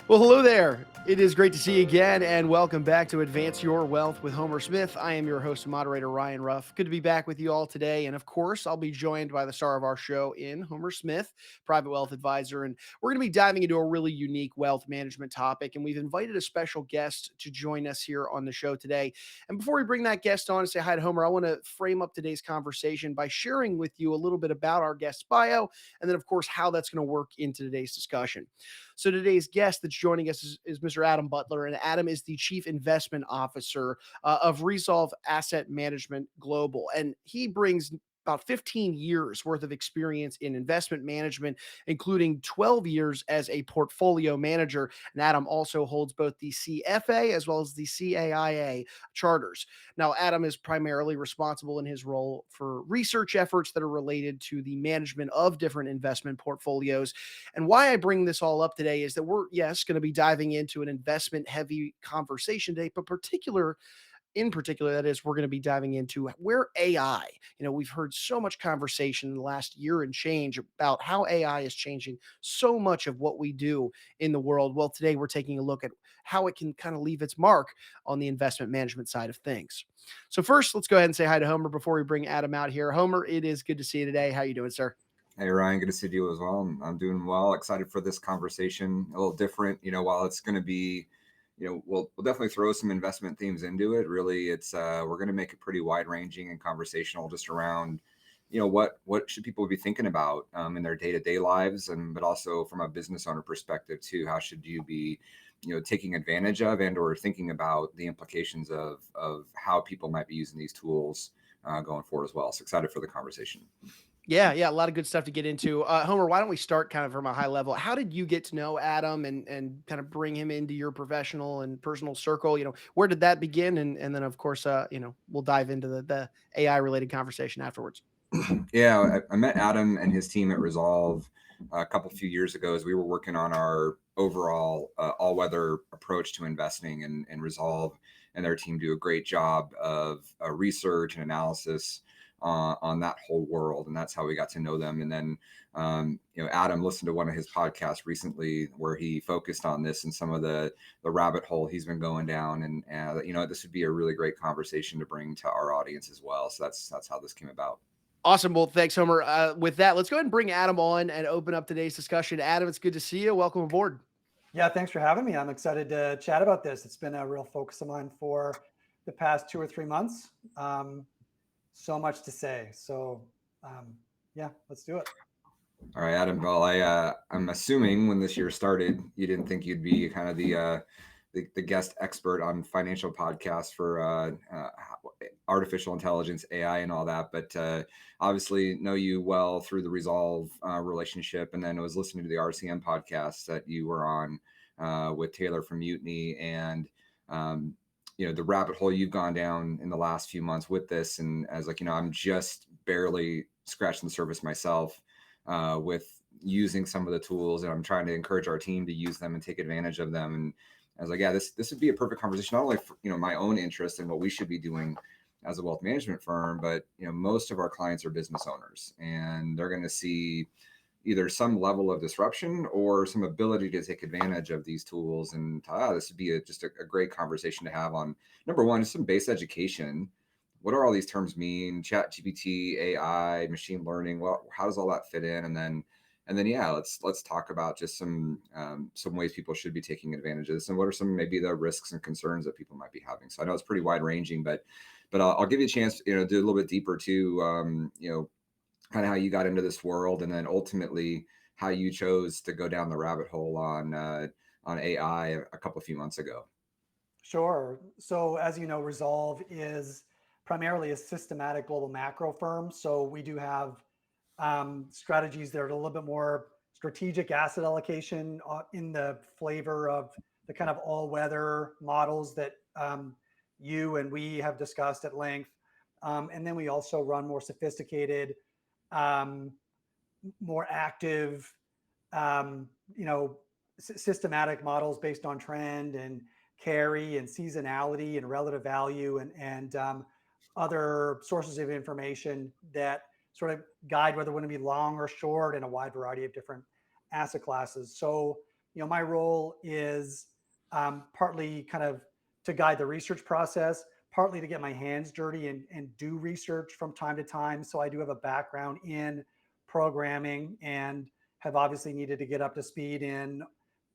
Well, hello there. It is great to see you again, and welcome back to Advance Your Wealth with Homer Smith. I am your host and moderator, Ryan Ruff. Good to be back with you all today. And of course, I'll be joined by the star of our show in Homer Smith, private wealth advisor. And we're going to be diving into a really unique wealth management topic. And we've invited a special guest to join us here on the show today. And before we bring that guest on and say hi to Homer, I want to frame up today's conversation by sharing with you a little bit about our guest's bio, and then, of course, how that's going to work into today's discussion. So today's guest that's joining us is Mr. Adam BUtler, and Adam is the Chief Investment Officer of Resolve Asset Management Global, and he brings about 15 years worth of experience in investment management, including 12 years as a portfolio manager. And Adam also holds both the CFA as well as the CAIA charters. Now, Adam is primarily responsible in his role for research efforts that are related to the management of different investment portfolios. And why I bring this all up today is that we're, yes, going to be diving into an investment heavy conversation today, but in particular, that is, we're going to be diving into where AI, we've heard so much conversation in the last year and change about how AI is changing so much of what we do in the world. Well, today we're taking a look at how it can kind of leave its mark on the investment management side of things. So first, let's go ahead and say hi to Homer before we bring Adam out here. Homer, it is good to see you today. How you doing, sir? Hey, Ryan, good to see you as well. I'm doing well. Excited for this conversation. A little different, while it's going to be, we'll definitely throw some investment themes into it. Really, it's we're going to make it pretty wide ranging and conversational just around, what should people be thinking about in their day-to-day lives, but also from a business owner perspective too. How should you be, taking advantage of and or thinking about the implications of how people might be using these tools going forward as well. So excited for the conversation. Yeah, a lot of good stuff to get into. Homer, why don't we start kind of from a high level? How did you get to know Adam and kind of bring him into your professional and personal circle? Where did that begin? And then, of course, we'll dive into the AI related conversation afterwards. Yeah, I met Adam and his team at Resolve a few years ago as we were working on our overall all-weather approach to investing, and Resolve and their team do a great job of research and analysis on that whole world, and that's how we got to know them. And then Adam listened to one of his podcasts recently where he focused on this and some of the rabbit hole he's been going down, and this would be a really great conversation to bring to our audience as well. So that's how this came about. Awesome. Well, thanks, Homer. With that, let's go ahead and bring Adam on and open up today's discussion. Adam, it's good to see you. Welcome aboard. Yeah, thanks for having me. I'm excited to chat about this. It's been a real focus of mine for the past 2 or 3 months. So much to say. So, yeah, let's do it. All right, Adam. Well, I'm assuming when this year started, you didn't think you'd be kind of the guest expert on financial podcasts for artificial intelligence, AI, and all that. But obviously, know you well through the Resolve relationship, and then I was listening to the RCM podcast that you were on with Taylor from Mutiny, and the rabbit hole you've gone down in the last few months with this. And I was like, I'm just barely scratching the surface myself with using some of the tools, and I'm trying to encourage our team to use them and take advantage of them. And I was like, yeah, this would be a perfect conversation, not only for, my own interest in what we should be doing as a wealth management firm, but, most of our clients are business owners, and they're going to see either some level of disruption or some ability to take advantage of these tools. And this would be just a great conversation to have on, number one, just some base education. What do all these terms mean? Chat GPT, AI, machine learning. Well, how does all that fit in? And then, yeah, let's talk about just some ways people should be taking advantage of this, and what are some maybe the risks and concerns that people might be having. So I know it's pretty wide ranging, but I'll give you a chance, to do a little bit deeper too. Kind of how you got into this world, and then ultimately how you chose to go down the rabbit hole on AI a few months ago. Sure. So as you know, Resolve is primarily a systematic global macro firm. So we do have strategies that are a little bit more strategic asset allocation in the flavor of the kind of all-weather models that you and we have discussed at length. And then we also run more sophisticated, more active, systematic models based on trend and carry and seasonality and relative value and other sources of information that sort of guide whether we're going to be long or short in a wide variety of different asset classes. So, my role is partly kind of to guide the research process, partly to get my hands dirty and do research from time to time. So I do have a background in programming and have obviously needed to get up to speed in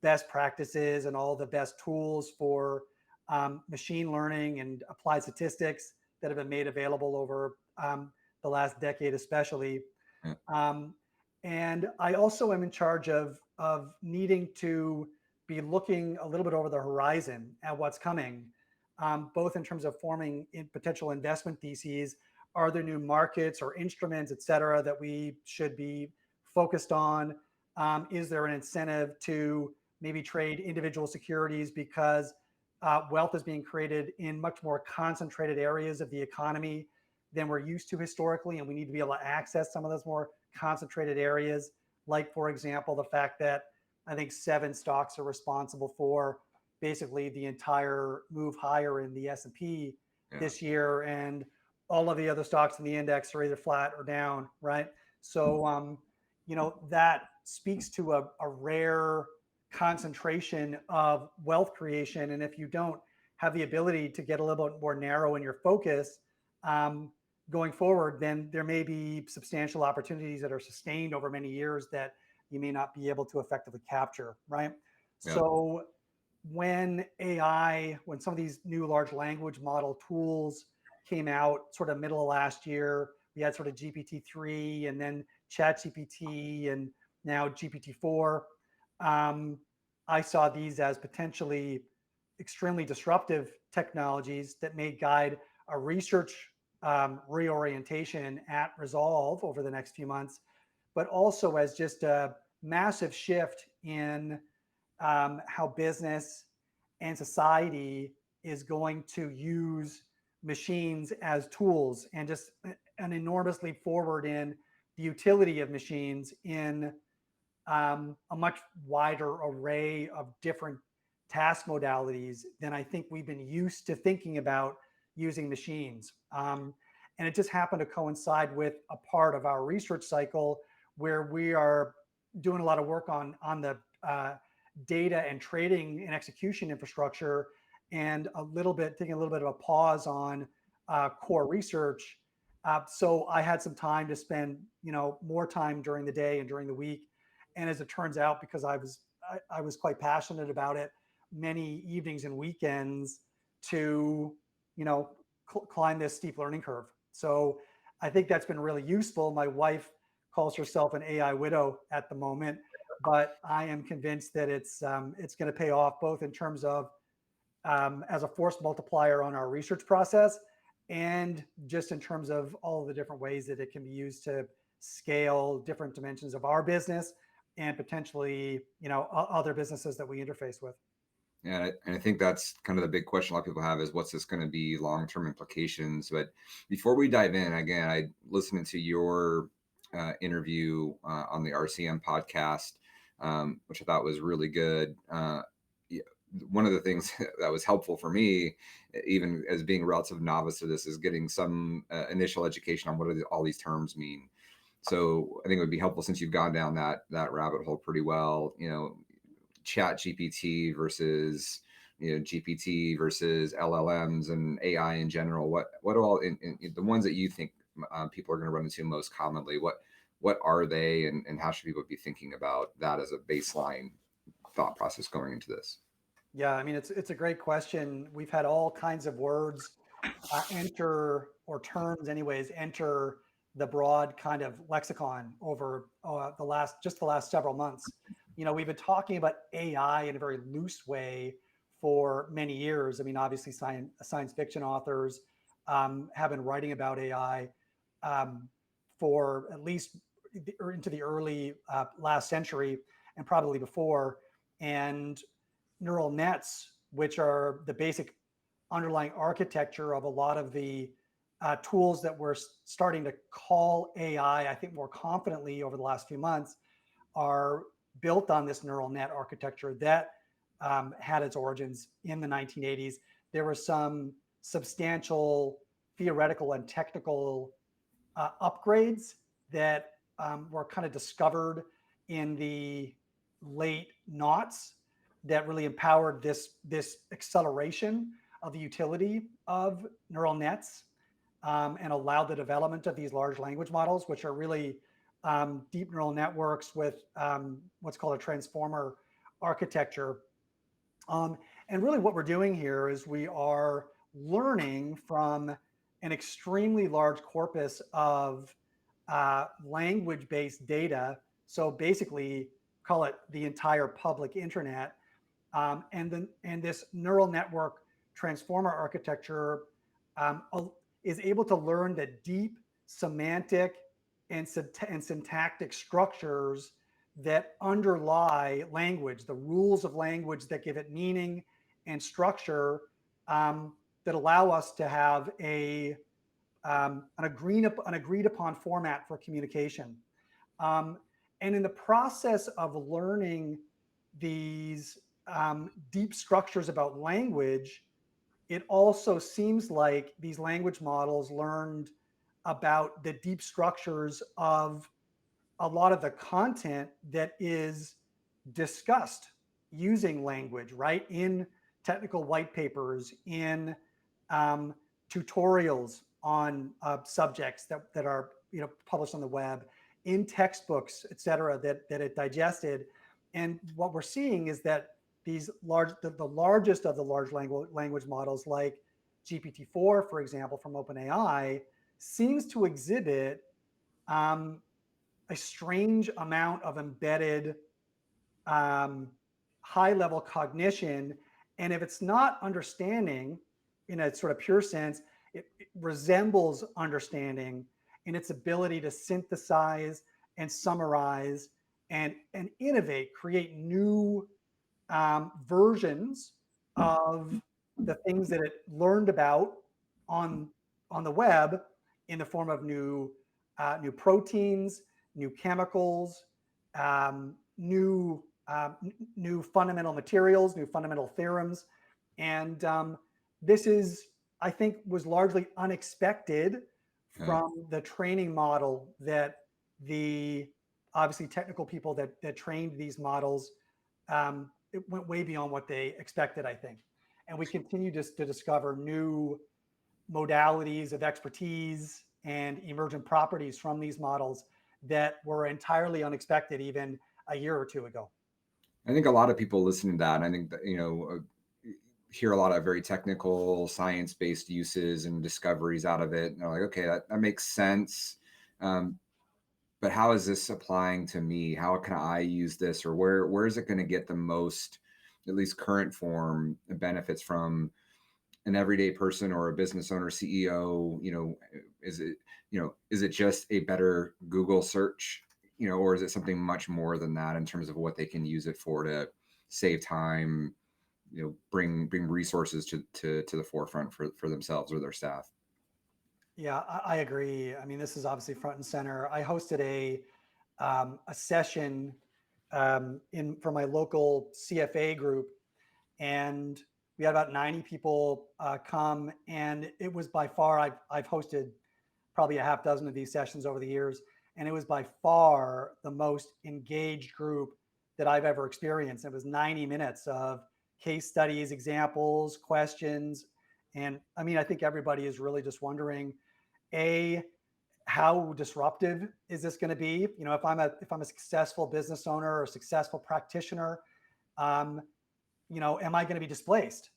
best practices and all the best tools for machine learning and applied statistics that have been made available over the last decade, especially. Yeah. And I also am in charge of needing to be looking a little bit over the horizon at what's coming, both in terms of forming potential investment theses. Are there new markets or instruments, et cetera, that we should be focused on? Is there an incentive to maybe trade individual securities because wealth is being created in much more concentrated areas of the economy than we're used to historically, and we need to be able to access some of those more concentrated areas, like, for example, the fact that I think 7 stocks are responsible for basically the entire move higher in the S&P this year, and all of the other stocks in the index are either flat or down, right? So, that speaks to a rare concentration of wealth creation. And if you don't have the ability to get a little bit more narrow in your focus going forward, then there may be substantial opportunities that are sustained over many years that you may not be able to effectively capture, right? Yeah. So when some of these new large language model tools came out sort of middle of last year, we had sort of GPT-3 and then Chat GPT and now GPT-4. I saw these as potentially extremely disruptive technologies that may guide a research reorientation at Resolve over the next few months, but also as just a massive shift in how business and society is going to use machines as tools, and just an enormous leap forward in the utility of machines in a much wider array of different task modalities than I think we've been used to thinking about using machines. And it just happened to coincide with a part of our research cycle where we are doing a lot of work on the data and trading and execution infrastructure, and taking a little bit of a pause on core research. So I had some time to spend, more time during the day and during the week. And as it turns out, because I was quite passionate about it, many evenings and weekends to, climb this steep learning curve. So I think that's been really useful. My wife calls herself an AI widow at the moment, but I am convinced that it's going to pay off, both in terms of as a force multiplier on our research process, and just in terms of all of the different ways that it can be used to scale different dimensions of our business and potentially, other businesses that we interface with. Yeah, and I think that's kind of the big question a lot of people have is what's this going to be long-term implications. But before we dive in, again, I listened to your interview on the RCM podcast, which I thought was really good. One of the things that was helpful for me, even as being a relative novice to this, is getting some initial education on what all these terms mean. So I think it would be helpful, since you've gone down that rabbit hole pretty well, Chat GPT versus GPT versus LLMs and AI in general. What are all in the ones that you think people are going to run into most commonly? What are they, and how should people be thinking about that as a baseline thought process going into this? Yeah, I mean, it's a great question. We've had all kinds of words terms anyways, enter the broad kind of lexicon over the last several months. We've been talking about AI in a very loose way for many years. I mean, obviously science fiction authors have been writing about AI for at least into the early last century, and probably before. And neural nets, which are the basic underlying architecture of a lot of the tools that we're starting to call AI, I think more confidently over the last few months, are built on this neural net architecture that had its origins in the 1980s. There were some substantial theoretical and technical upgrades that were kind of discovered in the late noughts that really empowered this acceleration of the utility of neural nets, and allowed the development of these large language models, which are really deep neural networks with what's called a transformer architecture. And really what we're doing here is we are learning from an extremely large corpus of language-based data. So basically, call it the entire public internet. And this neural network transformer architecture is able to learn the deep semantic and syntactic structures that underlie language, the rules of language that give it meaning and structure, that allow us to have an agreed upon format for communication. And in the process of learning these deep structures about language, it also seems like these language models learned about the deep structures of a lot of the content that is discussed using language, right? In technical white papers, in tutorials on subjects that are published on the web, in textbooks, et cetera, that it digested. And what we're seeing is that these the largest of the large language models, like GPT-4, for example, from OpenAI, seems to exhibit a strange amount of embedded high level cognition. And if it's not understanding in a sort of pure sense, it resembles understanding in its ability to synthesize and summarize and innovate, create new versions of the things that it learned about on the web in the form of new proteins, new chemicals, new fundamental materials, new fundamental theorems. And this is, I think, was largely unexpected from the training model that the obviously technical people that trained these models. It went way beyond what they expected, I think. And we continue to discover new modalities of expertise and emergent properties from these models that were entirely unexpected even a year or two ago. I think a lot of people listening to that, I think that, hear a lot of very technical science-based uses and discoveries out of it. And they're like, okay, that makes sense. But how is this applying to me? How can I use this? Or where is it going to get the most, at least current form, benefits from an everyday person or a business owner, CEO? Is it just a better Google search, or is it something much more than that in terms of what they can use it for to save time, bring resources to the forefront for themselves or their staff? Yeah, I agree. I mean, this is obviously front and center. I hosted a session for my local CFA group, and we had about 90 people come, and it was by far, I've hosted probably a half dozen of these sessions over the years, and it was by far the most engaged group that I've ever experienced. It was 90 minutes of case studies, examples, questions. And I mean, I think everybody is really just wondering, how disruptive is this going to be? If I'm a successful business owner or a successful practitioner, am I going to be displaced?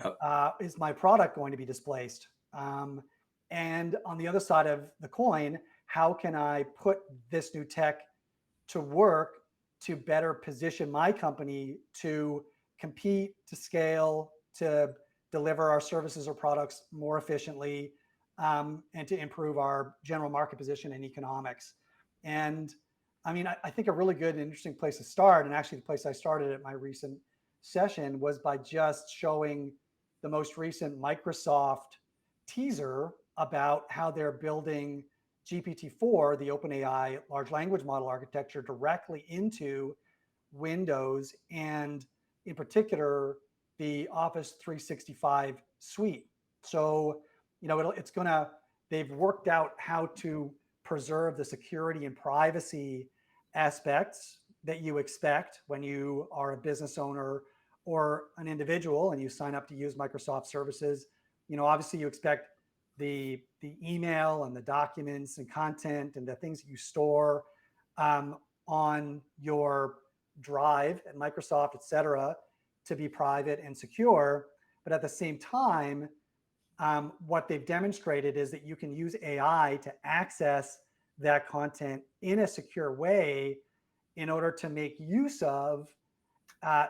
Yep. Is my product going to be displaced? And on the other side of the coin, how can I put this new tech to work to better position my company to compete, to scale, to deliver our services or products more efficiently, and to improve our general market position in economics? And I mean, I think a really good and interesting place to start, and actually the place I started at my recent session, was by just showing the most recent Microsoft teaser about how they're building GPT-4, the OpenAI large language model architecture, directly into Windows, and in particular, the Office 365 suite. So, they've worked out how to preserve the security and privacy aspects that you expect when you are a business owner or an individual and you sign up to use Microsoft services. Obviously you expect the email and the documents and content and the things that you store on your drive at Microsoft, et cetera, to be private and secure. But at the same time, what they've demonstrated is that you can use AI to access that content in a secure way in order to make use of,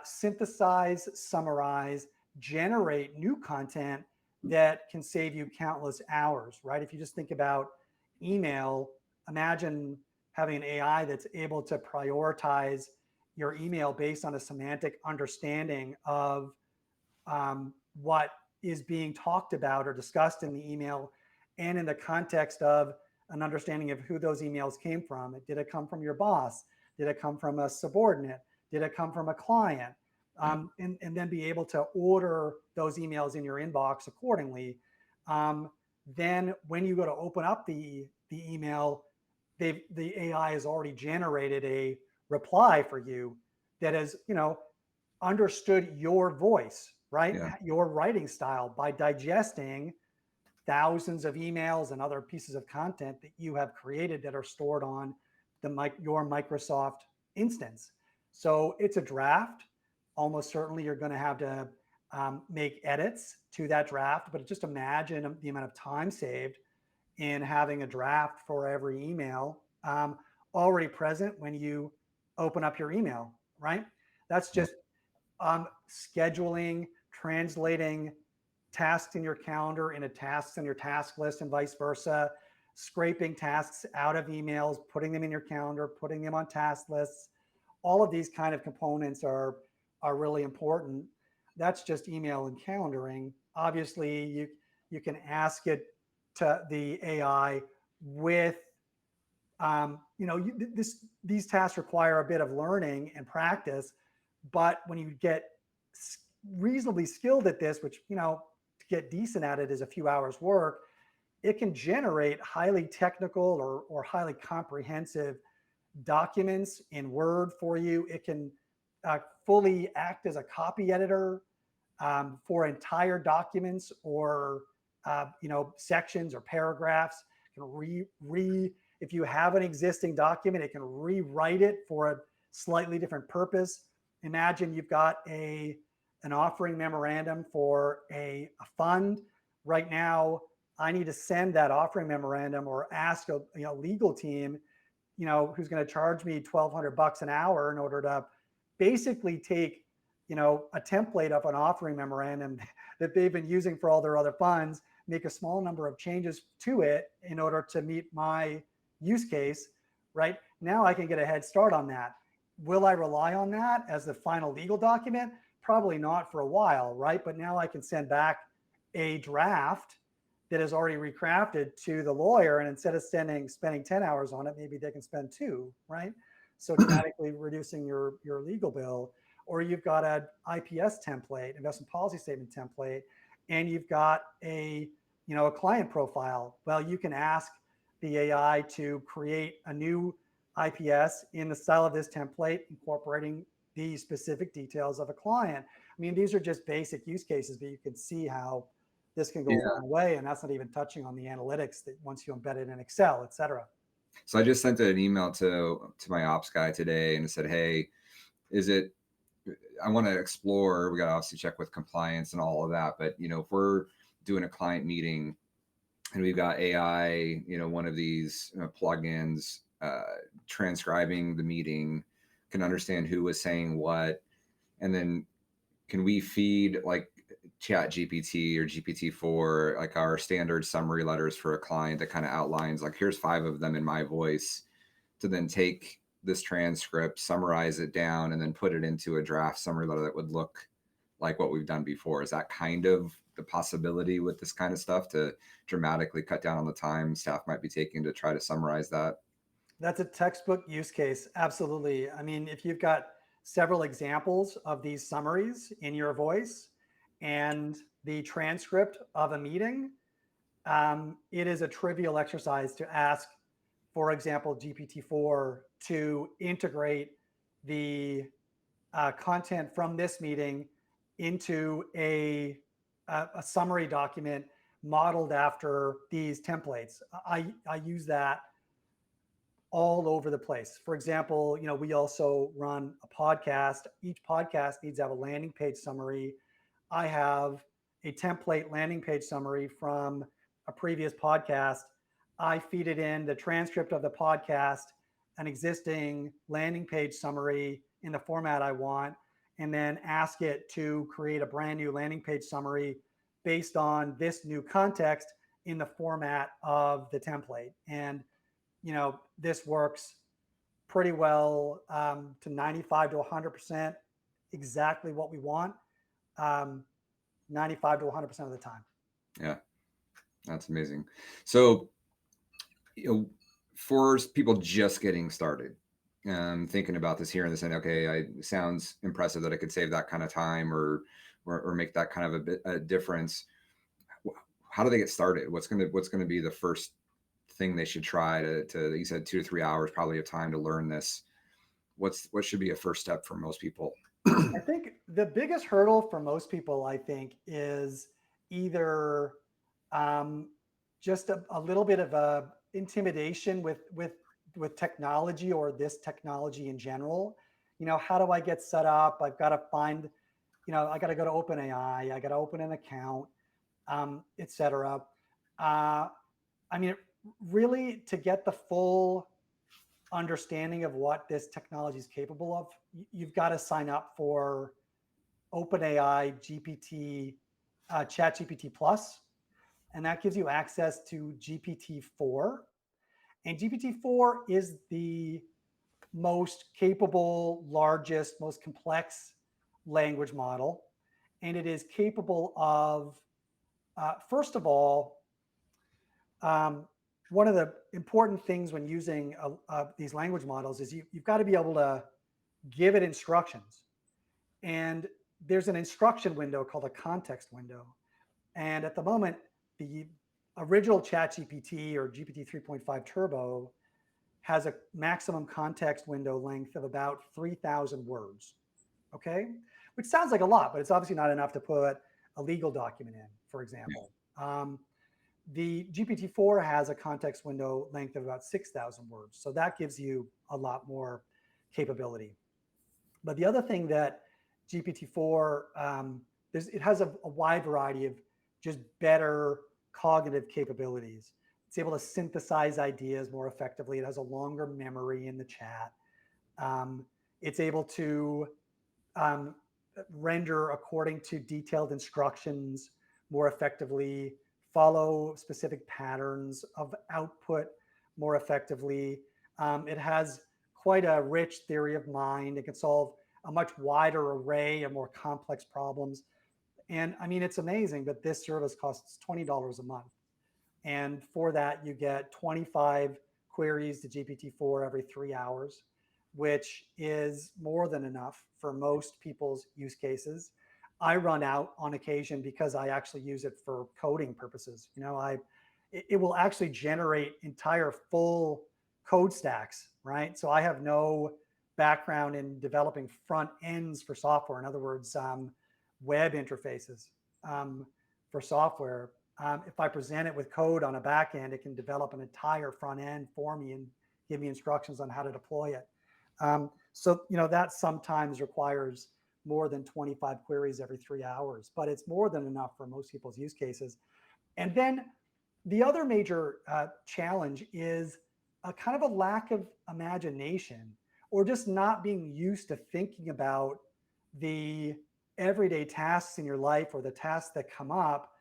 synthesize, summarize, generate new content that can save you countless hours, right? If you just think about email, imagine having an AI that's able to prioritize your email based on a semantic understanding of what is being talked about or discussed in the email, and in the context of an understanding of who those emails came from. Did it come from your boss? Did it come from a subordinate? Did it come from a client? And then be able to order those emails in your inbox accordingly. Then when you go to open up the email, the AI has already generated a reply for you that has, understood your voice, right? Yeah. Your writing style by digesting thousands of emails and other pieces of content that you have created that are stored on your Microsoft instance. So it's a draft. Almost certainly you're going to have to make edits to that draft, but just imagine the amount of time saved in having a draft for every email already present when you open up your email, right? That's just scheduling, translating tasks in your calendar into tasks in your task list and vice versa, scraping tasks out of emails, putting them in your calendar, putting them on task lists. All of these kind of components are really important. That's just email and calendaring. Obviously, you can ask it to the AI with, these tasks require a bit of learning and practice, but when you get reasonably skilled at this, which, to get decent at it is a few hours work, it can generate highly technical or highly comprehensive documents in Word for you. It can fully act as a copy editor for entire documents or sections or paragraphs. It can if you have an existing document, it can rewrite it for a slightly different purpose. Imagine you've got an offering memorandum for a fund. Right now, I need to send that offering memorandum or ask a legal team, who's going to charge me $1,200 an hour in order to basically take, a template of an offering memorandum that they've been using for all their other funds, make a small number of changes to it in order to meet my use case. Right now, I can get a head start on that. Will I rely on that as the final legal document? Probably not for a while, right? But now I can send back a draft that is already recrafted to the lawyer, and instead of spending 10 hours on it, maybe they can spend 2, right? So dramatically reducing your legal bill. Or you've got an IPS template, investment policy statement template, and you've got a client profile. Well, you can ask the AI to create a new IPS in the style of this template, incorporating the specific details of a client. I mean, these are just basic use cases, but you can see how this can go a long way. And that's not even touching on the analytics that once you embed it in Excel, et cetera. So I just sent an email to my ops guy today and said, hey, I want to explore, we got to obviously check with compliance and all of that. But, if we're doing a client meeting and we've got AI, one of these plugins transcribing the meeting, can understand who was saying what, and then can we feed like Chat GPT or GPT-4, like our standard summary letters for a client that kind of outlines like, here's 5 of them in my voice, to then take this transcript, summarize it down, and then put it into a draft summary letter that would look like what we've done before. Is that kind of the possibility with this kind of stuff, to dramatically cut down on the time staff might be taking to try to summarize that? That's a textbook use case. Absolutely. I mean, if you've got several examples of these summaries in your voice and the transcript of a meeting, it is a trivial exercise to ask for example, GPT-4 to integrate the content from this meeting into a summary document modeled after these templates. I use that all over the place. For example, we also run a podcast. Each podcast needs to have a landing page summary. I have a template landing page summary from a previous podcast. I feed it in the transcript of the podcast, an existing landing page summary in the format I want, and then ask it to create a brand new landing page summary based on this new context in the format of the template. And this works pretty well, to 95 to 100%, exactly what we want, 95 to 100% of the time. Yeah, that's amazing. So, for people just getting started, thinking about this here and saying, okay, sounds impressive that I could save that kind of time or make that kind of a difference. How do they get started? What's going to be the first thing they should try to you said 2 to 3 hours probably of time to learn this? What should be a first step for most people? I think the biggest hurdle for most people, I think, is either just a little bit of a intimidation with technology or this technology in general. How do I get set up? I've got to find, I got to go to OpenAI. I got to open an account, etc. Really, to get the full understanding of what this technology is capable of, you've got to sign up for OpenAI GPT, Chat GPT Plus, and that gives you access to GPT-4. And GPT-4 is the most capable, largest, most complex language model, and it is capable of, first of all, one of the important things when using these language models is you've got to be able to give it instructions. And there's an instruction window called a context window. And at the moment, the original ChatGPT or GPT 3.5 Turbo has a maximum context window length of about 3,000 words. Okay, which sounds like a lot, but it's obviously not enough to put a legal document in, for example. The GPT-4 has a context window length of about 6,000 words. So that gives you a lot more capability. But the other thing that GPT-4, it has a wide variety of just better cognitive capabilities. It's able to synthesize ideas more effectively. It has a longer memory in the chat. It's able to render according to detailed instructions more effectively, follow specific patterns of output more effectively. It has quite a rich theory of mind. It can solve a much wider array of more complex problems. And it's amazing, but this service costs $20 a month. And for that, you get 25 queries to GPT-4 every 3 hours, which is more than enough for most people's use cases. I run out on occasion because I actually use it for coding purposes. It will actually generate entire full code stacks, right? So I have no background in developing front ends for software. In other words, web interfaces for software. If I present it with code on a back end, it can develop an entire front end for me and give me instructions on how to deploy it. So that sometimes requires more than 25 queries every 3 hours, but it's more than enough for most people's use cases. And then the other major challenge is a kind of a lack of imagination, or just not being used to thinking about the everyday tasks in your life or the tasks that come up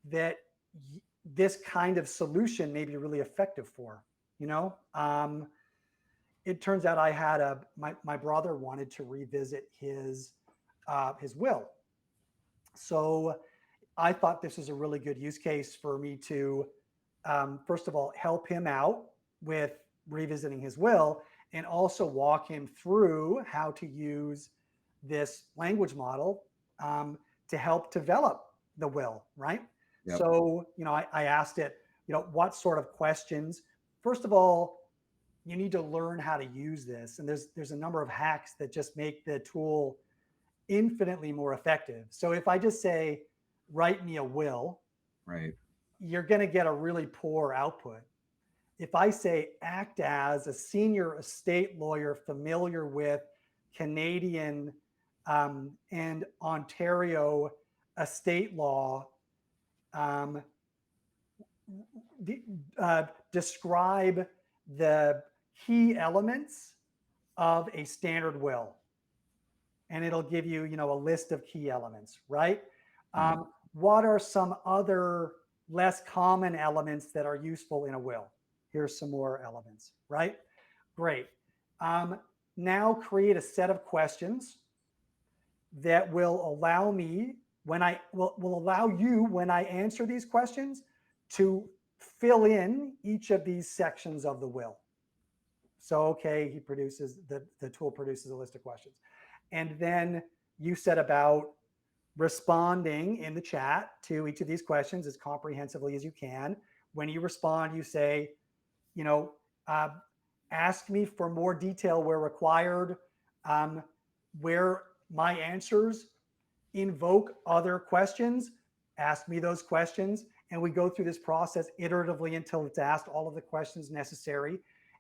that this kind of solution may be really effective for. It turns out I had my brother wanted to revisit his will. So I thought this was a really good use case for me to, first of all, help him out with revisiting his will, and also walk him through how to use this language model to help develop the will, right? Yep. So, I asked it, what sort of questions, first of all, you need to learn how to use this. And there's a number of hacks that just make the tool infinitely more effective. So if I just say, write me a will, Right. you're going to get a really poor output. If I say, act as a senior estate lawyer familiar with Canadian and Ontario estate law, um, describe the key elements of a standard will, and it'll give you, a list of key elements, right? Yeah. What are some other less common elements that are useful in a will? Here's some more elements, right? Great. Now create a set of questions that will allow me when I will allow you when I answer these questions to fill in each of these sections of the will. So, okay, the tool produces a list of questions. And then you set about responding in the chat to each of these questions as comprehensively as you can. When you respond, you say, you know, uh, ask me for more detail where required, where my answers invoke other questions, ask me those questions. And we go through this process iteratively until it's asked all of the questions necessary.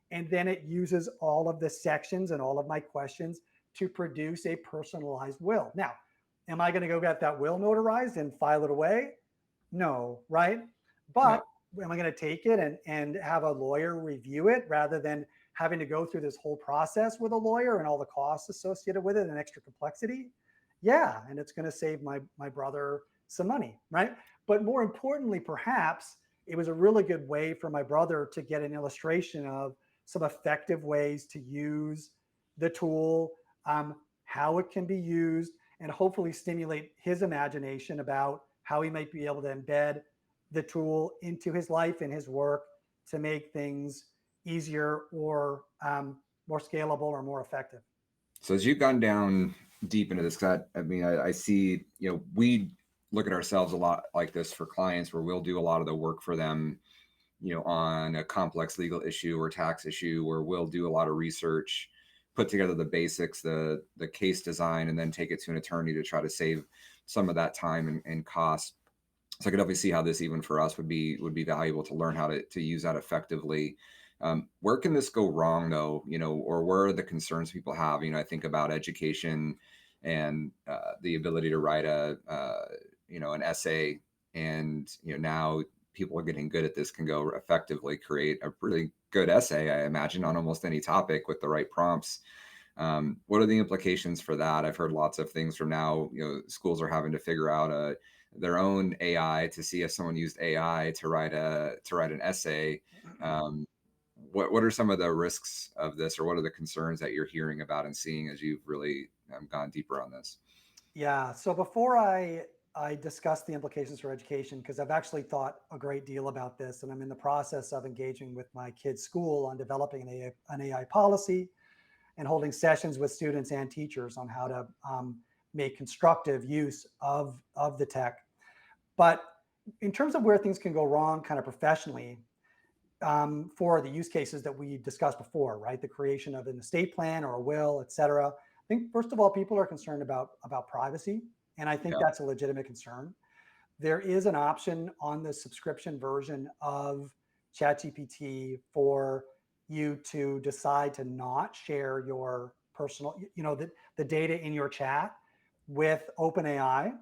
And then it uses all of the sections and all of my questions to produce a personalized will. Now, am I going to go get that will notarized and file it away? No, right? But am I going to take it and have a lawyer review it rather than having to go through this whole process with a lawyer and all the costs associated with it and extra complexity? Yeah, and it's going to save my brother some money, right? But more importantly, perhaps it was a really good way for my brother to get an illustration of some effective ways to use the tool, how it can be used, and hopefully stimulate his imagination about how he might be able to embed the tool into his life and his work to make things easier or more scalable or more effective. So as you've gone down deep into this, I see, we look at ourselves a lot like this for clients where we'll do a lot of the work for them, on a complex legal issue or tax issue, where we'll do a lot of research, put together the basics, the case design, and then take it to an attorney to try to save some of that time and cost. So I could definitely see how this, even for us, would be valuable to learn how to use that effectively. Where can this go wrong, though? Or where are the concerns people have? I think about education and the ability to write an essay, and now people are getting good at this, can go effectively create a really good essay, I imagine, on almost any topic with the right prompts. What are the implications for that? I've heard lots of things from now. Schools are having to figure out their own AI to see if someone used AI to write an essay. What are some of the risks of this, or what are the concerns that you're hearing about and seeing as you've really gone deeper on this? Yeah. So before I discuss the implications for education, because I've actually thought a great deal about this, and I'm in the process of engaging with my kids' school on developing an AI policy and holding sessions with students and teachers on how to make constructive use of the tech. But in terms of where things can go wrong kind of professionally, for the use cases that we discussed before, right? The creation of an estate plan or a will, et cetera. I think, first of all, people are concerned about privacy. And I think that's a legitimate concern. There is an option on the subscription version of Chat GPT for you to decide to not share your personal, the data in your chat with OpenAI.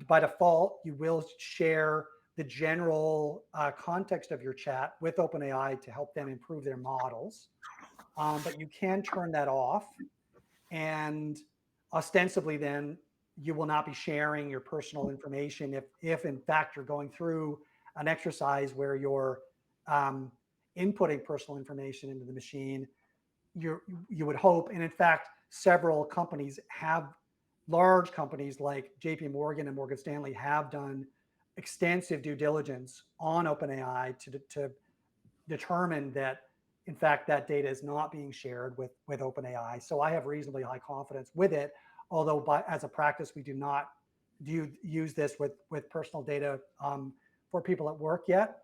By default, you will share the general context of your chat with OpenAI to help them improve their models. But you can turn that off. And ostensibly, then you will not be sharing your personal information if in fact you're going through an exercise where you're inputting personal information into the machine. You would hope, and in fact, several companies have, large companies like JP Morgan and Morgan Stanley have done extensive due diligence on OpenAI to determine that, in fact, that data is not being shared with OpenAI. So I have reasonably high confidence with it, although as a practice, we do not use this with personal data for people at work yet.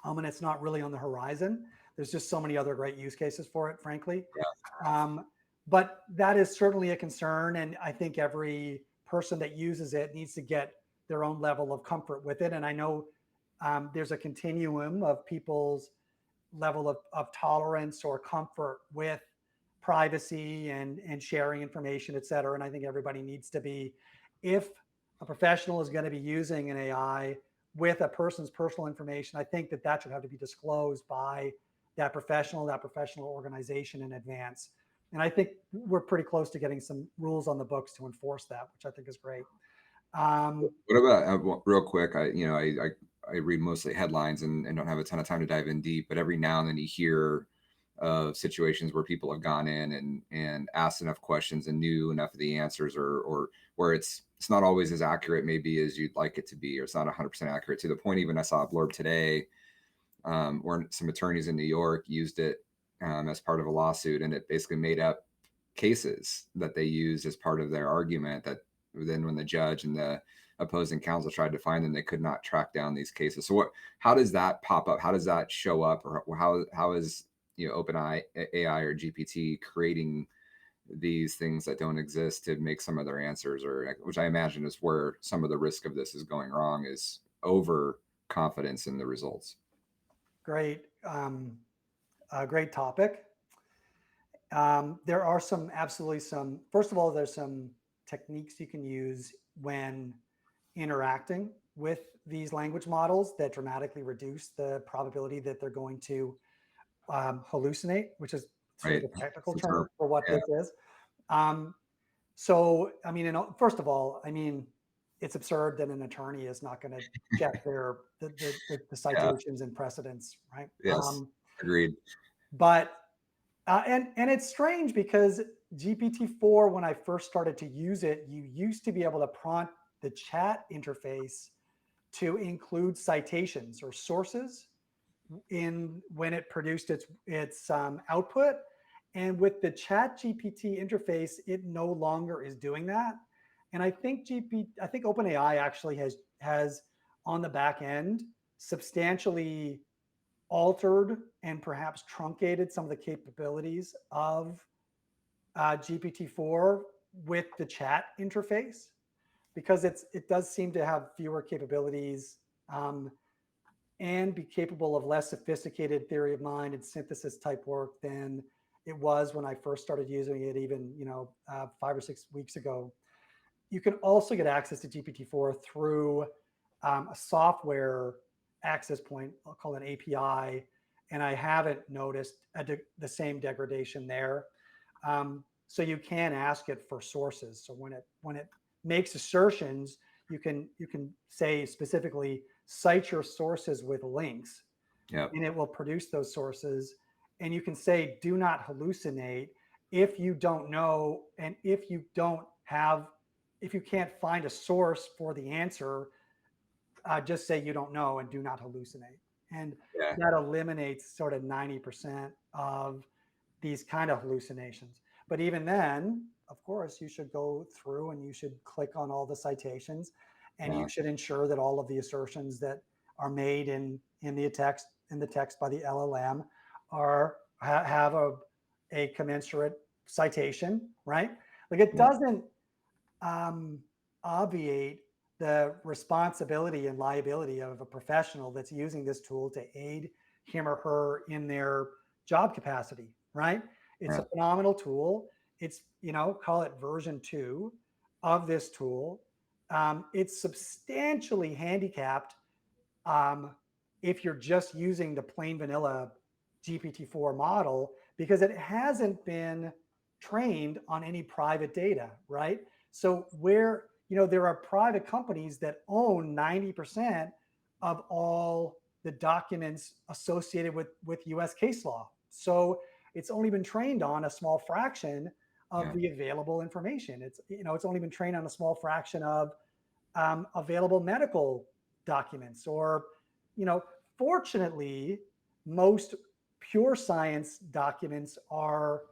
And it's not really on the horizon. there's just so many other great use cases for it, frankly. Yeah. But that is certainly a concern. And I think every person that uses it needs to get their own level of comfort with it. And I know there's a continuum of people's level of tolerance or comfort with privacy and sharing information, et cetera. And I think everybody needs to be, if a professional is going to be using an AI with a person's personal information, I think that should have to be disclosed by that professional organization in advance. And I think we're pretty close to getting some rules on the books to enforce that, which I think is great. What about real quick? I read mostly headlines and don't have a ton of time to dive in deep, but every now and then you hear of situations where people have gone in and asked enough questions and knew enough of the answers, or where it's not always as accurate maybe as you'd like it to be, or it's not 100% accurate, to the point even I saw a blurb today where some attorneys in New York used it as part of a lawsuit, and it basically made up cases that they used as part of their argument, that then when the judge and the opposing counsel tried to find them, they could not track down these cases. So how does that pop up? How does that show up? Or how is OpenAI AI or GPT creating these things that don't exist to make some of their answers, or which I imagine is where some of the risk of this is going wrong, is over confidence in the results. Great, great topic. There are first of all, there's some techniques you can use when interacting with these language models that dramatically reduce the probability that they're going to hallucinate, which is sort of Right. the technical It's term for what yeah. this is. So, I mean, first of all, I mean, it's absurd that an attorney is not going to check the citations and precedents, right? Yes. Agreed. But and it's strange because GPT-4, when I first started to use it, you used to be able to prompt the chat interface to include citations or sources in when it produced its output. And with the Chat GPT interface, it no longer is doing that. And I think OpenAI actually has on the back end substantially altered and perhaps truncated some of the capabilities of GPT-4 with the chat interface, because it does seem to have fewer capabilities and be capable of less sophisticated theory of mind and synthesis type work than it was when I first started using it, even 5 or 6 weeks ago. You can also get access to GPT-4 through a software access point, I'll call it an API, and I haven't noticed the same degradation there. So you can ask it for sources. So when it makes assertions, you can say specifically, cite your sources with links, Yep. and it will produce those sources. And you can say, do not hallucinate. If you don't know, and if you can't find a source for the answer, just say you don't know and do not hallucinate. And Yeah. that eliminates sort of 90% of these kind of hallucinations. But even then, of course, you should go through and you should click on all the citations, and you should ensure that all of the assertions that are made in the text by the LLM have a commensurate citation, right? Like, it doesn't obviate the responsibility and liability of a professional that's using this tool to aid him or her in their job capacity, right? It's a phenomenal tool. It's, call it version 2 of this tool. It's substantially handicapped if you're just using the plain vanilla GPT-4 model, because it hasn't been trained on any private data, right? So where, there are private companies that own 90% of all the documents associated with US case law. So it's only been trained on a small fraction of the available information. It's only been trained on a small fraction of available medical documents, or, fortunately, most pure science documents are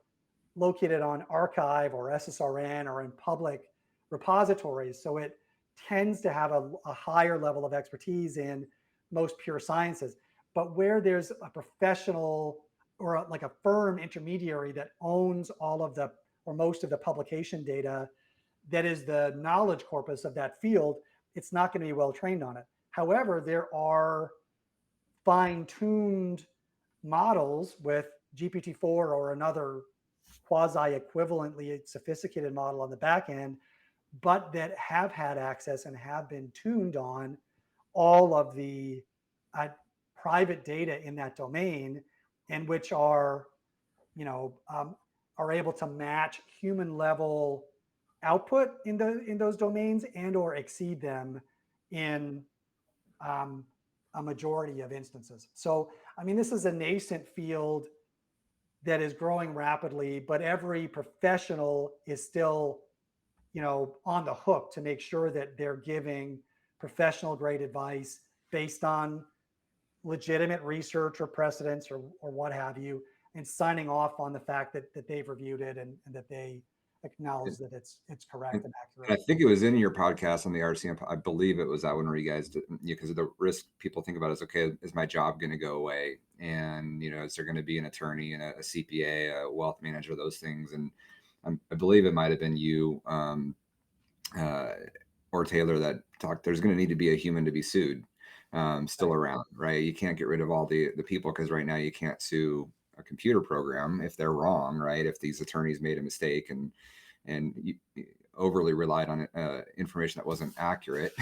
located on archive or SSRN or in public repositories. So it tends to have a higher level of expertise in most pure sciences. But where there's a professional like a firm intermediary that owns all of the or most of the publication data that is the knowledge corpus of that field, it's not going to be well trained on it. However, there are fine-tuned models with GPT-4 or another quasi-equivalently sophisticated model on the back end, but that have had access and have been tuned on all of the uh, private data in that domain, and which are, you know, are able to match human level output in those domains and or exceed them in um, a majority of instances. So, I mean, this is a nascent field that is growing rapidly, but every professional is still, you know, on the hook to make sure that they're giving professional grade advice based on legitimate research or precedents or what have you, and signing off on the fact that they've reviewed it and that they acknowledge that it's correct and And I accurate. think it was in your podcast on the RCM. I believe it was that one where you guys did, because of the risk people think about is, okay, is my job going to go away? And, is there going to be an attorney and a CPA, a wealth manager, those things? And I believe it might've been you or Taylor that talked, there's going to need to be a human to be sued still around, right? You can't get rid of all the people, because right now you can't sue a computer program if they're wrong, right? If these attorneys made a mistake and you overly relied on information that wasn't accurate,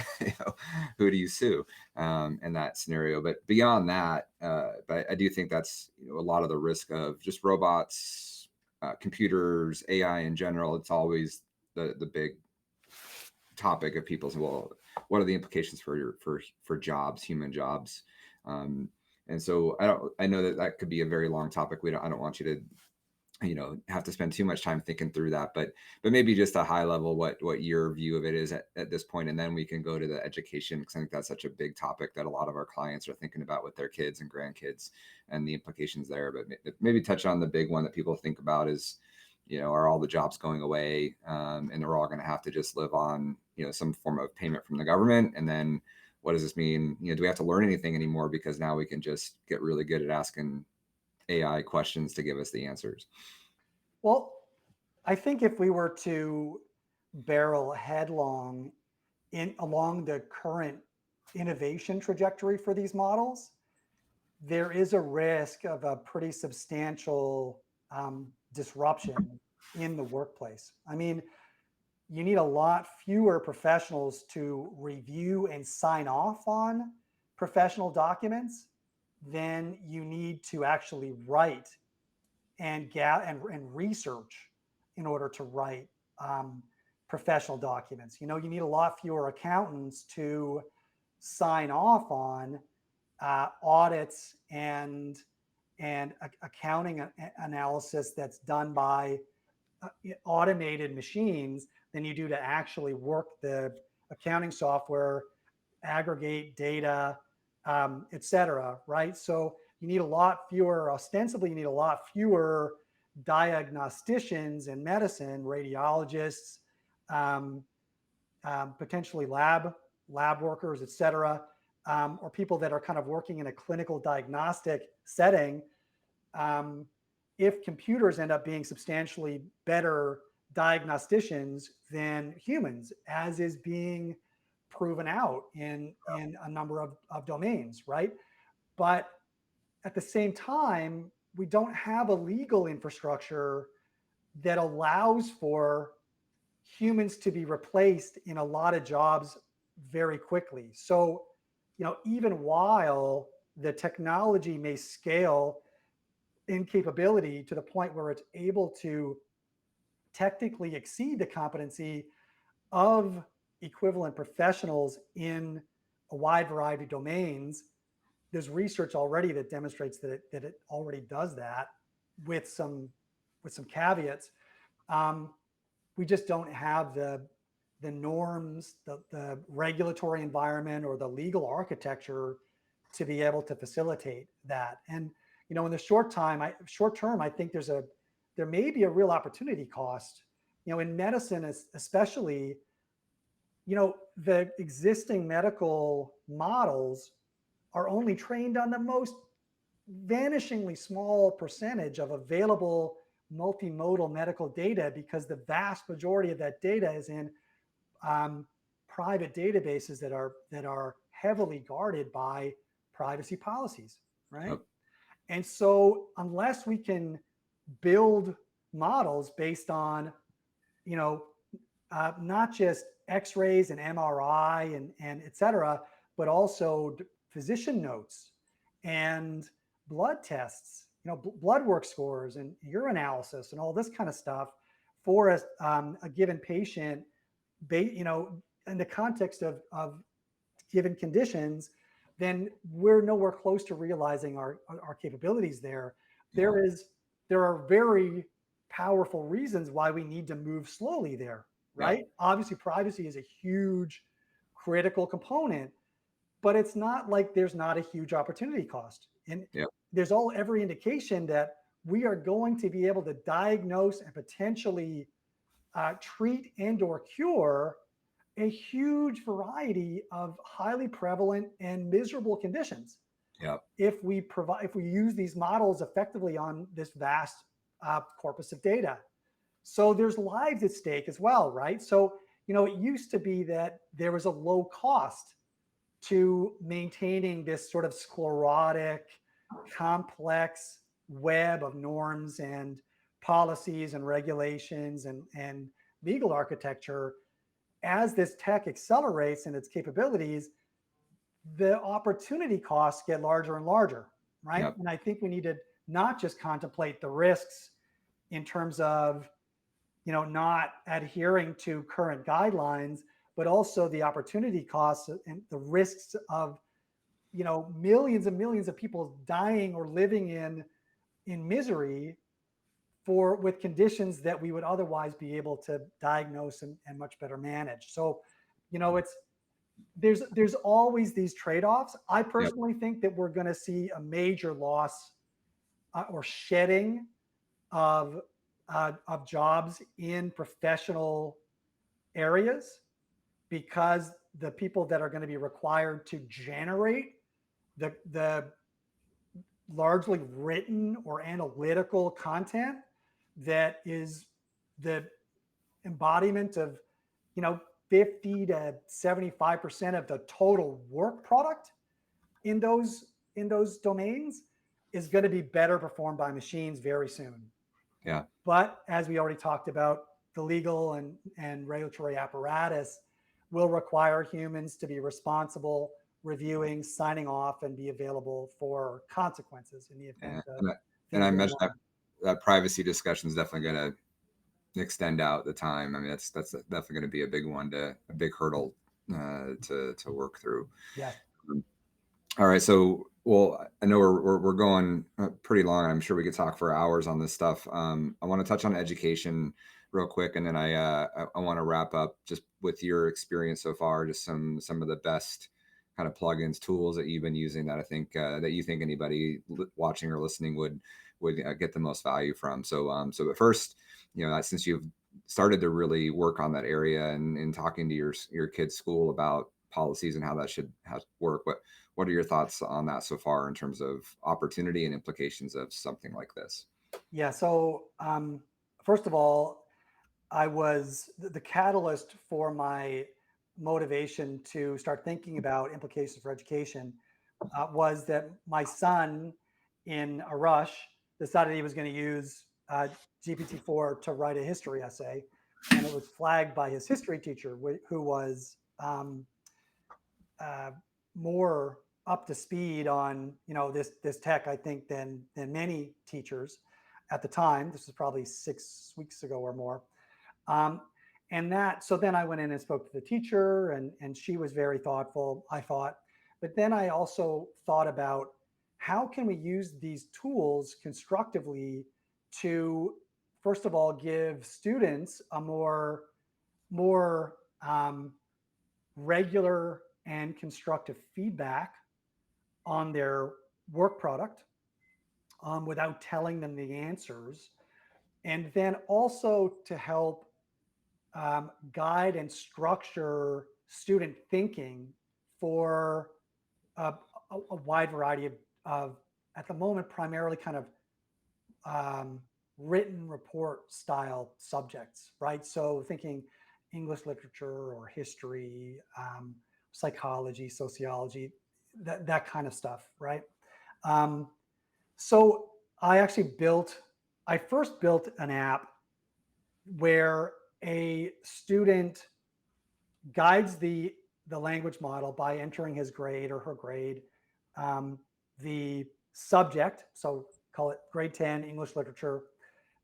who do you sue in that scenario? But beyond that, but I do think that's a lot of the risk of just robots, computers, AI in general. It's always the big topic of people say, well, what are the implications for jobs, human jobs? And so I know that could be a very long topic. I don't want you to have to spend too much time thinking through that, but maybe just a high level, what your view of it is at this point, and then we can go to the education, because I think that's such a big topic that a lot of our clients are thinking about with their kids and grandkids and the implications there. But maybe touch on the big one that people think about is, are all the jobs going away, and they're all going to have to just live on some form of payment from the government? And then what does this mean? Do we have to learn anything anymore, because now we can just get really good at asking AI questions to give us the answers? Well, I think if we were to barrel headlong along the current innovation trajectory for these models, there is a risk of a pretty substantial disruption in the workplace. I mean, you need a lot fewer professionals to review and sign off on professional documents than you need to actually write and research in order to write professional documents. You need a lot fewer accountants to sign off on audits and accounting analysis that's done by automated machines than you do to actually work the accounting software, aggregate data, et cetera, right? So you need a lot fewer, ostensibly, you need a lot fewer diagnosticians in medicine, radiologists, potentially lab workers, et cetera, or people that are kind of working in a clinical diagnostic setting. If computers end up being substantially better diagnosticians than humans, as is being proven out in a number of domains, right? But at the same time, we don't have a legal infrastructure that allows for humans to be replaced in a lot of jobs very quickly. So, even while the technology may scale in capability to the point where it's able to technically exceed the competency of equivalent professionals in a wide variety of domains, there's research already that demonstrates that it already does that with some caveats. We just don't have the norms, the regulatory environment, or the legal architecture to be able to facilitate that. And in the short term, I think there may be a real opportunity cost. In medicine, especially, the existing medical models are only trained on the most vanishingly small percentage of available multimodal medical data, because the vast majority of that data is in private databases that are heavily guarded by privacy policies, right? Yep. And so unless we can build models based on, you know, not just X-rays and MRI and et cetera, but also physician notes and blood tests, blood work scores and urinalysis and all this kind of stuff for a given patient, in the context of given conditions, then we're nowhere close to realizing our capabilities there. Yeah. There are very powerful reasons why we need to move slowly there, right? Yeah. Obviously, privacy is a huge critical component, but it's not like there's not a huge opportunity cost. And Yeah. there's every indication that we are going to be able to diagnose and potentially treat and or cure a huge variety of highly prevalent and miserable conditions Yeah. if we use these models effectively on this vast corpus of data. So there's lives at stake as well, right? So it used to be that there was a low cost to maintaining this sort of sclerotic, complex web of norms and policies and regulations and legal architecture. As this tech accelerates in its capabilities, the opportunity costs get larger and larger, right? Yep. And I think we need to not just contemplate the risks in terms of, not adhering to current guidelines, but also the opportunity costs and the risks of, millions and millions of people dying or living in misery with conditions that we would otherwise be able to diagnose and much better manage. So, there's always these trade-offs. I personally think that we're going to see a major loss or shedding of jobs in professional areas, because the people that are going to be required to generate the largely written or analytical content that is the embodiment of 50 to 75% of the total work product in those domains is going to be better performed by machines very soon. Yeah. But as we already talked about, the legal and regulatory apparatus will require humans to be responsible, reviewing, signing off, and be available for consequences in the event of and I things mentioned going that privacy discussion is definitely going to extend out the time. I mean, that's definitely going to be a big hurdle to work through. Yeah. All right. So, well, I know we're going pretty long. I'm sure we could talk for hours on this stuff. I want to touch on education real quick, and then I want to wrap up just with your experience so far, just some of the best kind of plugins, tools that you've been using that I think that you think anybody watching or listening would get the most value from. So, but first, since you've started to really work on that area and talking to your kids' school about policies and how that should work, what are your thoughts on that so far in terms of opportunity and implications of something like this? Yeah. So first of all, I was the catalyst for my motivation to start thinking about implications for education was that my son, in a rush, decided he was going to use GPT-4 to write a history essay, and it was flagged by his history teacher, who was more up to speed on this tech, I think, than many teachers at the time. This was probably 6 weeks ago or more. So then I went in and spoke to the teacher, and she was very thoughtful, I thought. But then I also thought about how can we use these tools constructively to, first of all, give students a more regular and constructive feedback on their work product without telling them the answers. And then also to help guide and structure student thinking for a wide variety of at the moment, primarily kind of written report style subjects, right? So thinking English literature or history, psychology, sociology, that kind of stuff, right? So I first built an app where a student guides the language model by entering his grade or her grade, the subject, so call it grade 10 English literature,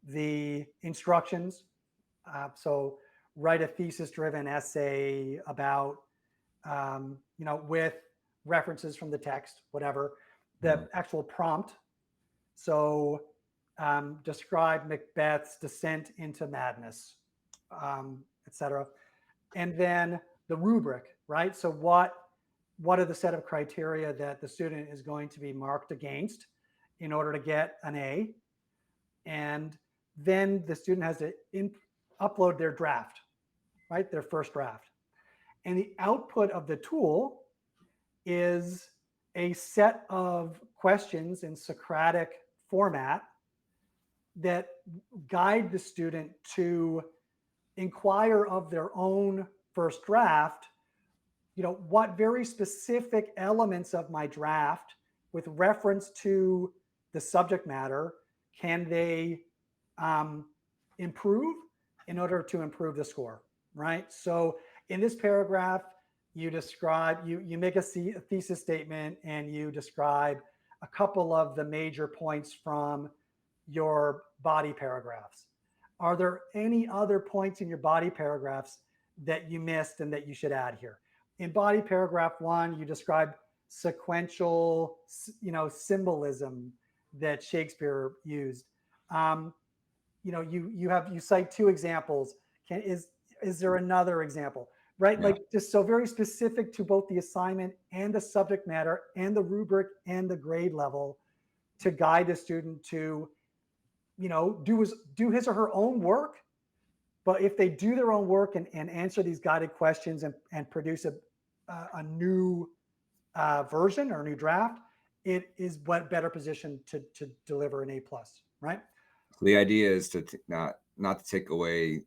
the instructions, so write a thesis-driven essay about, with references from the text, whatever, the actual prompt. So describe Macbeth's descent into madness, etc. And then the rubric, right? So what are the set of criteria that the student is going to be marked against in order to get an A? And then the student has to upload their draft, right? Their first draft. And the output of the tool is a set of questions in Socratic format that guide the student to inquire of their own first draft, what very specific elements of my draft with reference to the subject matter can they improve in order to improve the score, right? So in this paragraph, you describe, you make a thesis statement and you describe a couple of the major points from your body paragraphs. Are there any other points in your body paragraphs that you missed and that you should add here? In body paragraph 1, you describe sequential, symbolism that Shakespeare used. You cite 2 examples. Is there another example? Right? Yeah. Like just so very specific to both the assignment and the subject matter and the rubric and the grade level to guide the student to, do his or her own work. But if they do their own work and answer these guided questions and produce a new version or a new draft, it is better positioned to deliver an A+, right? So the idea is to not to take away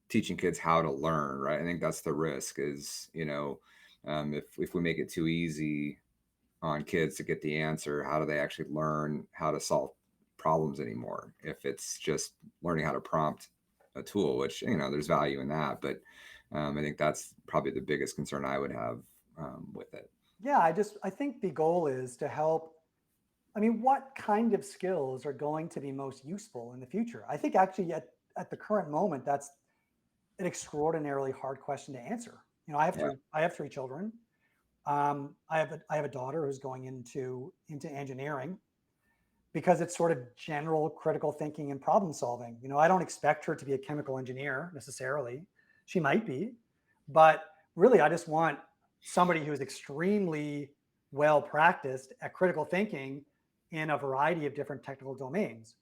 teaching kids how to learn, right? I think that's the risk is, if we make it too easy on kids to get the answer, how do they actually learn how to solve problems anymore? If it's just learning how to prompt a tool, which, there's value in that. But I think that's probably the biggest concern I would have with it. Yeah, I think the goal is to help. I mean, what kind of skills are going to be most useful in the future? I think actually at the current moment, that's an extraordinarily hard question to answer. I have 3 children. I have a daughter who's going into engineering because it's sort of general critical thinking and problem solving. I don't expect her to be a chemical engineer necessarily. She might be, but really I just want somebody who's extremely well practiced at critical thinking in a variety of different technical domains.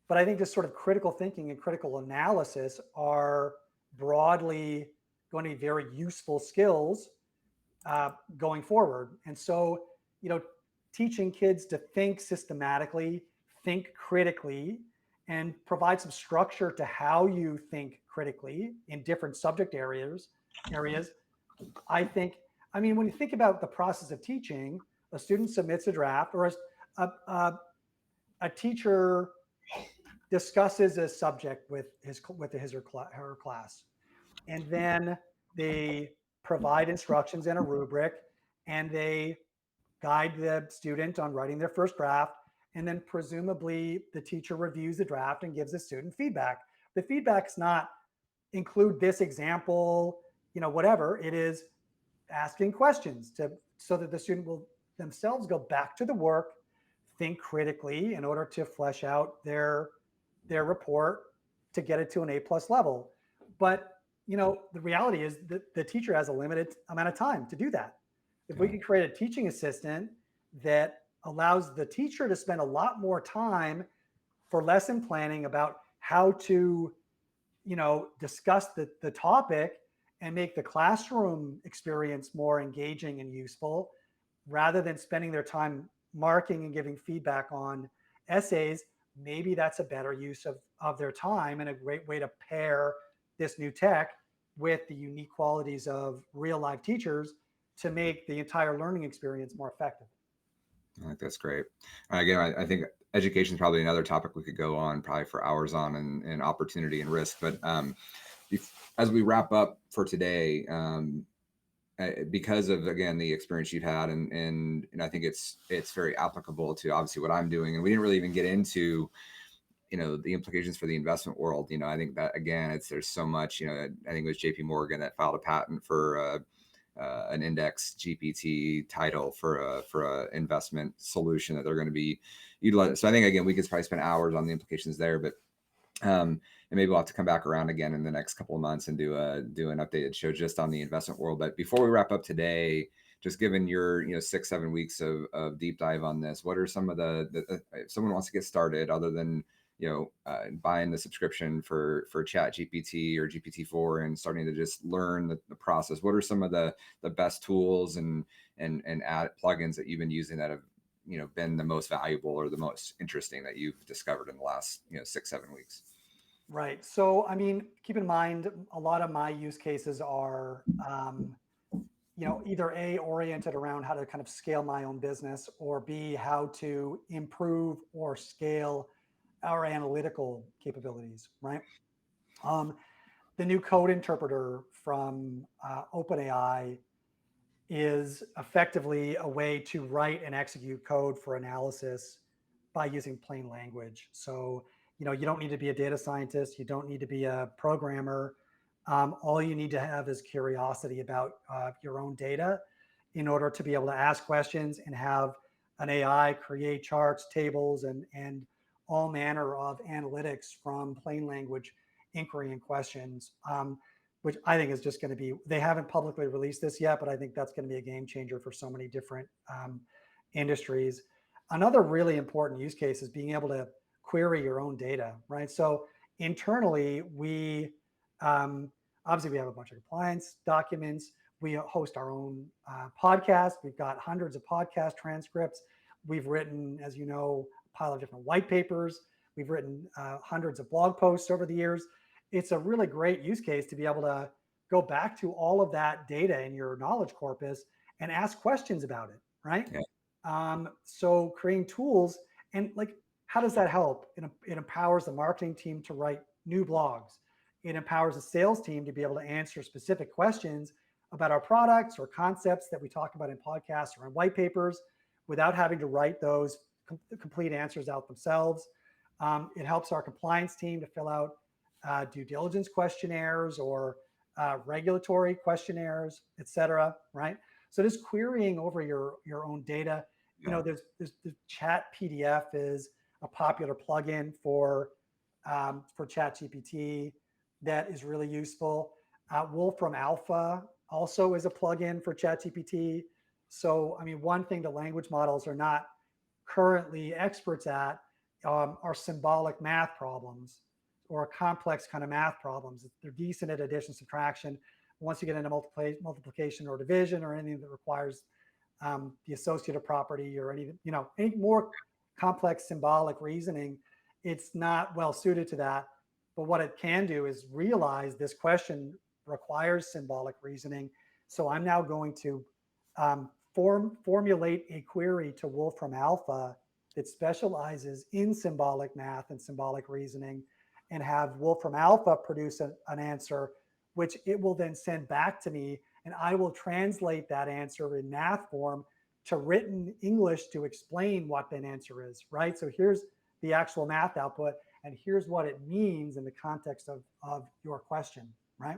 But I think this sort of critical thinking and critical analysis are broadly going to be very useful skills going forward. And so, teaching kids to think systematically, think critically, and provide some structure to how you think critically in different subject areas. When you think about the process of teaching, a student submits a draft, or a teacher discusses a subject with his or her class, and then they provide instructions and a rubric, and they guide the student on writing their first draft, and then presumably the teacher reviews the draft and gives the student feedback. The feedback's not include this example, whatever. It is asking questions so that the student will themselves go back to the work, think critically in order to flesh out their report to get it to an A+ level. But the reality is that the teacher has a limited amount of time to do that. If we could create a teaching assistant that allows the teacher to spend a lot more time for lesson planning about how to, discuss the topic and make the classroom experience more engaging and useful, rather than spending their time, marking and giving feedback on essays, maybe that's a better use of their time and a great way to pair this new tech with the unique qualities of real live teachers to make the entire learning experience more effective. I think that's great. Again, I think education is probably another topic we could go on probably for hours on, and opportunity and risk. But as we wrap up for today, because of, again, the experience you've had, and I think it's very applicable to obviously what I'm doing. And we didn't really even get into, the implications for the investment world. I think that, again, there's so much. I think it was JP Morgan that filed a patent for an index GPT title for a investment solution that they're going to be utilizing. So I think, again, we could probably spend hours on the implications there, but and maybe we'll have to come back around again in the next couple of months and do an updated show just on the investment world. But before we wrap up today, just given your 6-7 weeks of deep dive on this, what are some of the if someone wants to get started, other than buying the subscription for Chat GPT or GPT-4 and starting to just learn the process, what are some of the best tools and add plugins that you've been using that have been the most valuable or the most interesting that you've discovered in the last 6-7 weeks? Right. So, keep in mind, a lot of my use cases are, either A, oriented around how to kind of scale my own business, or B, how to improve or scale our analytical capabilities, right? The new code interpreter from OpenAI is effectively a way to write and execute code for analysis by using plain language. So, you don't need to be a data scientist. You don't need to be a programmer. All you need to have is curiosity about your own data in order to be able to ask questions and have an AI create charts, tables, and all manner of analytics from plain language inquiry and questions, which I think is just going to be, they haven't publicly released this yet, but I think that's going to be a game changer for so many different industries. Another really important use case is being able to query your own data, right? So internally, we obviously we have a bunch of compliance documents. We host our own podcast. We've got hundreds of podcast transcripts. We've written, as you know, a pile of different white papers. We've written hundreds of blog posts over the years. It's a really great use case to be able to go back to all of that data in your knowledge corpus and ask questions about it, right? Yeah. So creating tools, and how does that help? It empowers the marketing team to write new blogs. It empowers the sales team to be able to answer specific questions about our products or concepts that we talk about in podcasts or in white papers without having to write those complete answers out themselves. It helps our compliance team to fill out due diligence questionnaires or regulatory questionnaires, et cetera, right? So just querying over your own data. Yeah. There's Chat PDF is a popular plugin for Chat GPT that is really useful. Wolfram Alpha also is a plugin for Chat GPT. So, one thing the language models are not currently experts at are symbolic math problems or complex kind of math problems. They're decent at addition, subtraction. Once you get into multiplication or division or anything that requires the associative property or any more complex symbolic reasoning, it's not well suited to that. But what it can do is realize this question requires symbolic reasoning. So I'm now going to formulate a query to Wolfram Alpha that specializes in symbolic math and symbolic reasoning, and have Wolfram Alpha produce an answer, which it will then send back to me, and I will translate that answer in math form to written English to explain what that answer is, right? So here's the actual math output, and here's what it means in the context of your question, right?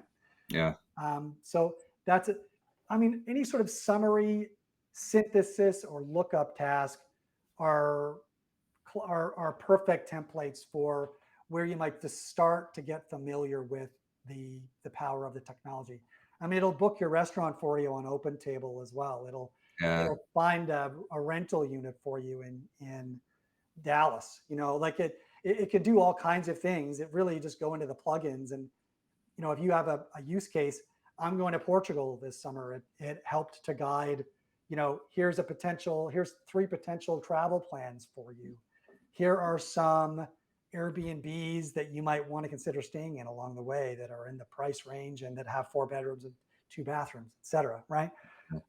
Yeah. So that's it. Any sort of summary, synthesis, or lookup task are perfect templates for where you might just start to get familiar with the power of the technology. It'll book your restaurant for you on OpenTable as well. It'll find a rental unit for you in Dallas. It can do all kinds of things. It really just go into the plugins, and if you have a use case, I'm going to Portugal this summer. It helped to guide here's here's 3 potential travel plans for you. Here are some Airbnbs that you might want to consider staying in along the way that are in the price range and that have 4 bedrooms and 2 bathrooms, et cetera. Right.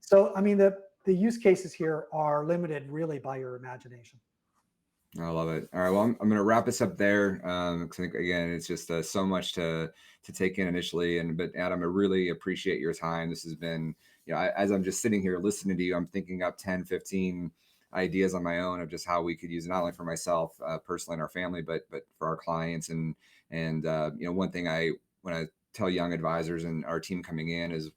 So, I mean, the use cases here are limited really by your imagination. I love it. All right. Well, I'm going to wrap us up there. 'Cause I think, again, it's just so much to take in initially. But Adam, I really appreciate your time. This has been, as I'm just sitting here listening to you, I'm thinking up 10, 15 ideas on my own of just how we could use it, not only for myself personally and our family, but for our clients. And one thing when I tell young advisors and our team coming in is,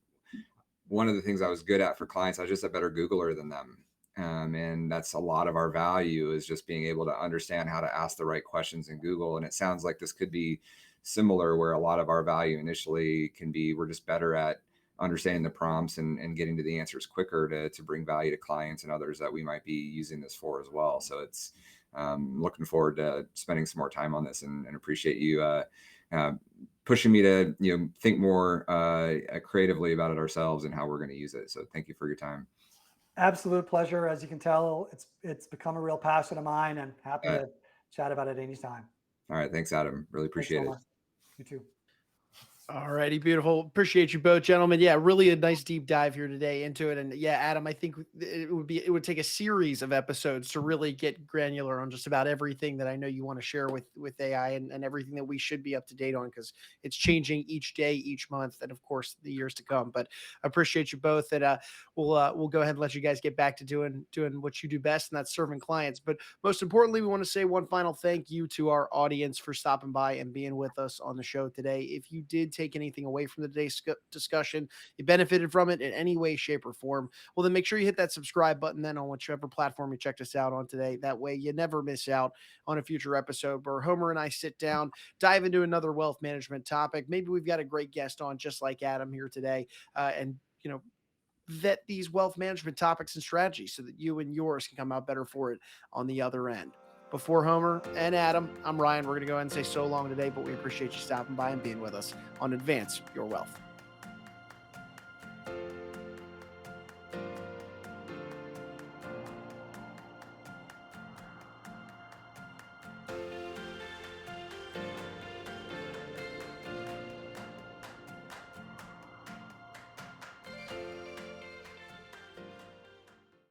one of the things I was good at for clients, I was just a better Googler than them. And that's a lot of our value, is just being able to understand how to ask the right questions in Google. And it sounds like this could be similar, where a lot of our value initially can be, we're just better at understanding the prompts and getting to the answers quicker to bring value to clients and others that we might be using this for as well. So it's looking forward to spending some more time on this, and appreciate you pushing me to think more creatively about it ourselves and how we're going to use it. So thank you for your time. Absolute pleasure. As you can tell, it's become a real passion of mine, and happy to chat about it anytime. All right. Thanks, Adam. Really appreciate it. You too. All righty, beautiful. Appreciate you both, gentlemen. Yeah, really a nice deep dive here today into it. And yeah, Adam, I think it would take a series of episodes to really get granular on just about everything that I know you want to share with AI, and everything that we should be up to date on, because it's changing each day, each month, and of course the years to come. But I appreciate you both, and we'll go ahead and let you guys get back to doing what you do best, and that's serving clients. But most importantly, we want to say one final thank you to our audience for stopping by and being with us on the show today. If you did take anything away from today's discussion, you benefited from it in any way, shape, or form, well, then make sure you hit that subscribe button then on whichever platform you checked us out on today. That way you never miss out on a future episode where Homer and I sit down, dive into another wealth management topic. Maybe we've got a great guest on, just like Adam here today, and vet these wealth management topics and strategies so that you and yours can come out better for it on the other end. Before Homer and Adam, I'm Ryan. We're going to go ahead and say so long today, but we appreciate you stopping by and being with us on Advance Your Wealth.